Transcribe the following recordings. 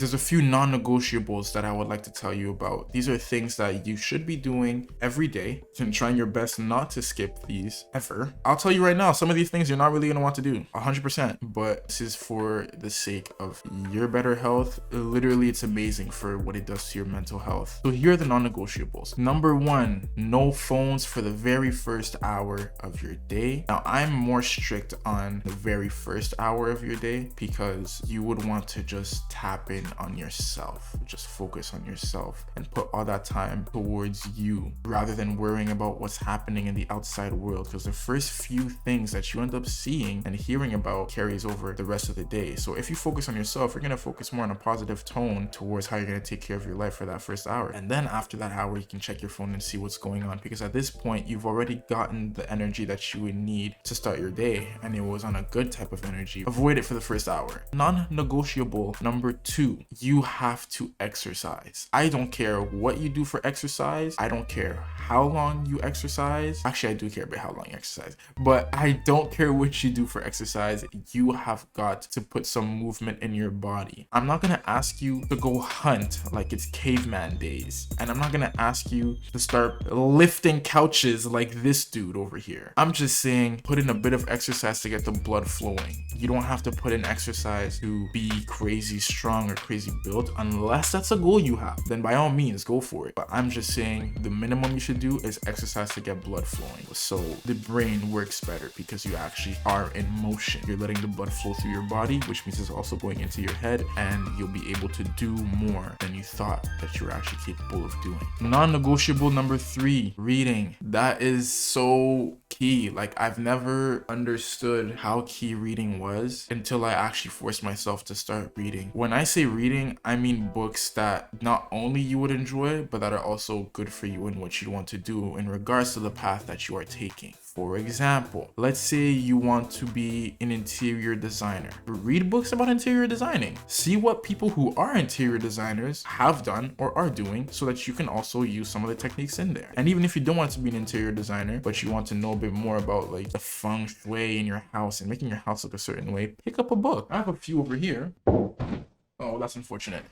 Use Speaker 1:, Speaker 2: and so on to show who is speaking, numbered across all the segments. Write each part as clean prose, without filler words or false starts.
Speaker 1: there's a few non-negotiables that I would like to tell you about. These are things that you should be doing every day and trying your best not to skip these ever. I'll tell you right now, some of these things you're not really going to want to do 100%, but this is for the sake of your better health. Literally, it's amazing for what it does to your mental health. So here are the non-negotiables. Number one, no phones for the very first hour of your day. Now, I'm more strict on the very first hour of your day because you would want to just tap in on yourself, just focus on yourself and put all that time towards you rather than worrying about what's happening in the outside world, because the first few things that you end up seeing and hearing about carries over the rest of the day. So if you focus on yourself, you're going to focus more on a positive tone towards how you're going to take care of your life for that first hour. And then after that hour, you can check your phone and see what's going on, because at this point you've already gotten the energy that you would need to start your day, and it was on a good type of energy. Avoid it for the first hour. Non-negotiable number two, you have to exercise. I don't care what you do for exercise. I don't care how long you exercise. Actually, I do care about how long you exercise, but I don't care what you do for exercise. You have got to put some movement in your body. I'm not gonna ask you to go hunt like it's caveman days, and I'm not gonna ask you to start lifting couches like this dude over here. I'm just saying put in a bit of exercise to get the blood flowing. You don't have to put in exercise to be crazy strong or crazy built. Unless that's a goal you have, then by all means go for it. But I'm just saying the minimum you should do is exercise to get blood flowing, so the brain works better because you actually are in motion. You're letting the blood flow through your body, which means it's also going into your head, and you'll be able to do more than you thought that you were actually capable of doing. Non-negotiable number three, reading. That is so key. Like, I've never understood how key reading was until I actually forced myself to start reading. When I say reading, I mean books that not only you would enjoy, but that are also good for you and what you want to do in regards to the path that you are taking. For example, let's say you want to be an interior designer. Read books about interior designing. See what people who are interior designers have done or are doing, so that you can also use some of the techniques in there. And even if you don't want to be an interior designer, but you want to know a bit more about like the feng shui in your house and making your house look a certain way, pick up a book. I have a few over here. Oh, that's unfortunate.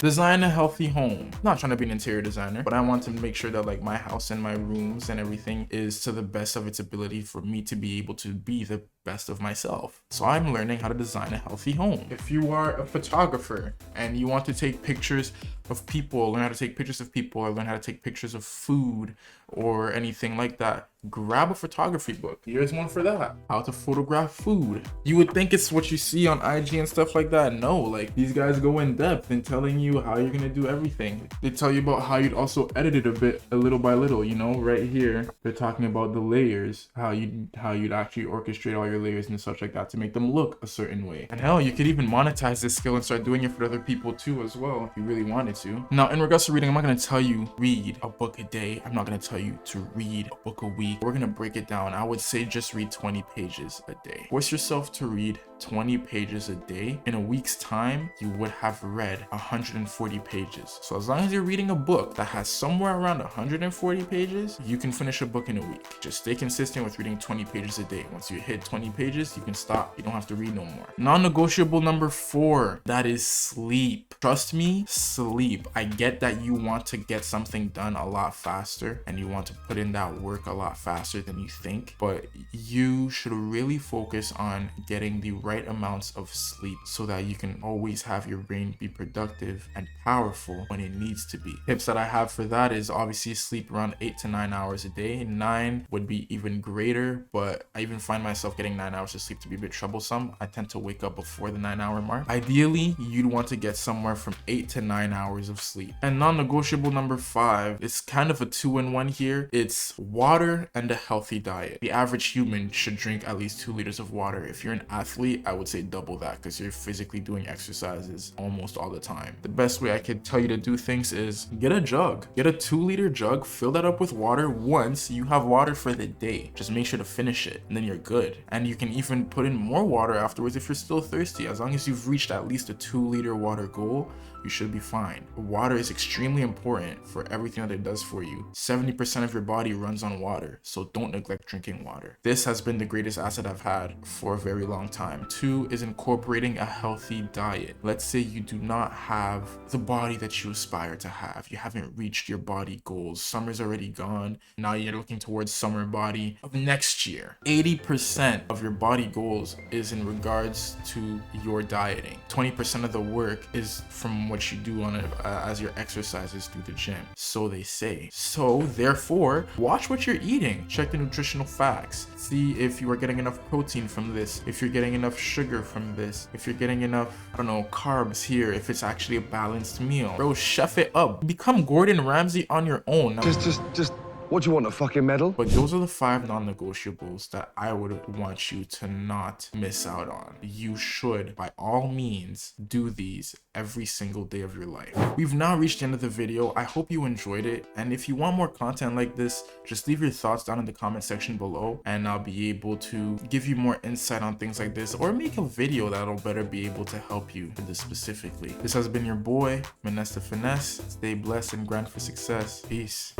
Speaker 1: Design a healthy home. Not trying to be an interior designer, but I want to make sure that like my house and my rooms and everything is to the best of its ability for me to be able to be the best of myself. So I'm learning how to design a healthy home. If you are a photographer and you want to take pictures of people, learn how to take pictures of people, or learn how to take pictures of food or anything like that, grab a photography book. Here's one for that. How to photograph food. You would think it's what you see on IG and stuff like that. No, like these guys go in depth in telling you how you're gonna do everything. They tell you about how you'd also edit it a little by little, you know, right here. They're talking about the layers, how you'd actually orchestrate all your layers and such like that to make them look a certain way. And hell, you could even monetize this skill and start doing it for other people too as well, if you really wanted to. Now, in regards to reading, I'm not gonna tell you read a book a day. I'm not gonna tell you to read a book a week. We're gonna break it down. I would say just read 20 pages a day. Force yourself to read 20 pages a day. In a week's time, you would have read 140 pages. So as long as you're reading a book that has somewhere around 140 pages, you can finish a book in a week. Just stay consistent with reading 20 pages a day. Once you hit 20 pages, you can stop. You don't have to read no more. Non-negotiable number 4, that is sleep. Trust me, sleep. I get that you want to get something done a lot faster and you want to put in that work a lot faster than you think, but you should really focus on getting the right amounts of sleep so that you can always have your brain be productive and powerful when it needs to be. Tips that I have for that is obviously sleep around 8 to 9 hours a day. 9 would be even greater, but I even find myself getting 9 hours of sleep to be a bit troublesome. I tend to wake up before the 9-hour mark. Ideally, you'd want to get somewhere from 8 to 9 hours of sleep. And non-negotiable number 5, it's kind of a 2-in-1 here. It's water and a healthy diet. The average human should drink at least 2 liters of water. If you're an athlete, I would say double that because you're physically doing exercises almost all the time. The best way I could tell you to do things is get a jug. Get a 2-liter jug, fill that up with water. Once you have water for the day, just make sure to finish it and then you're good. And you can even put in more water afterwards if you're still thirsty. As long as you've reached at least a 2-liter water goal, you should be fine. Water is extremely important for everything that it does for you. 70% of your body runs on water, so don't neglect drinking water. This has been the greatest asset I've had for a very long time. 2 is incorporating a healthy diet. Let's say you do not have the body that you aspire to have. You haven't reached your body goals. Summer's already gone. Now you're looking towards summer body of next year. 80% of your body goals is in regards to your dieting. 20% of the work is from what you do on it as your exercises through the gym. So they say. So therefore, watch what you're eating. Check the nutritional facts. See if you are getting enough protein from this, if you're getting enough sugar from this, if you're getting enough, I don't know, carbs here, if it's actually a balanced meal. Bro, chef it up. Become Gordon Ramsay on your own.
Speaker 2: Just what do you want, a fucking medal?
Speaker 1: But those are the 5 non-negotiables that I would want you to not miss out on. You should, by all means, do these every single day of your life. We've now reached the end of the video. I hope you enjoyed it. And if you want more content like this, just leave your thoughts down in the comment section below, and I'll be able to give you more insight on things like this, or make a video that'll better be able to help you with this specifically. This has been your boy, Millionaire Finesse. Stay blessed and grind for success. Peace.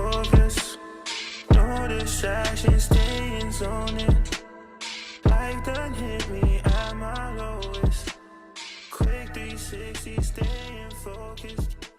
Speaker 3: No distraction, staying zoned. Life done hit me at my lowest. Quick 360, staying focused.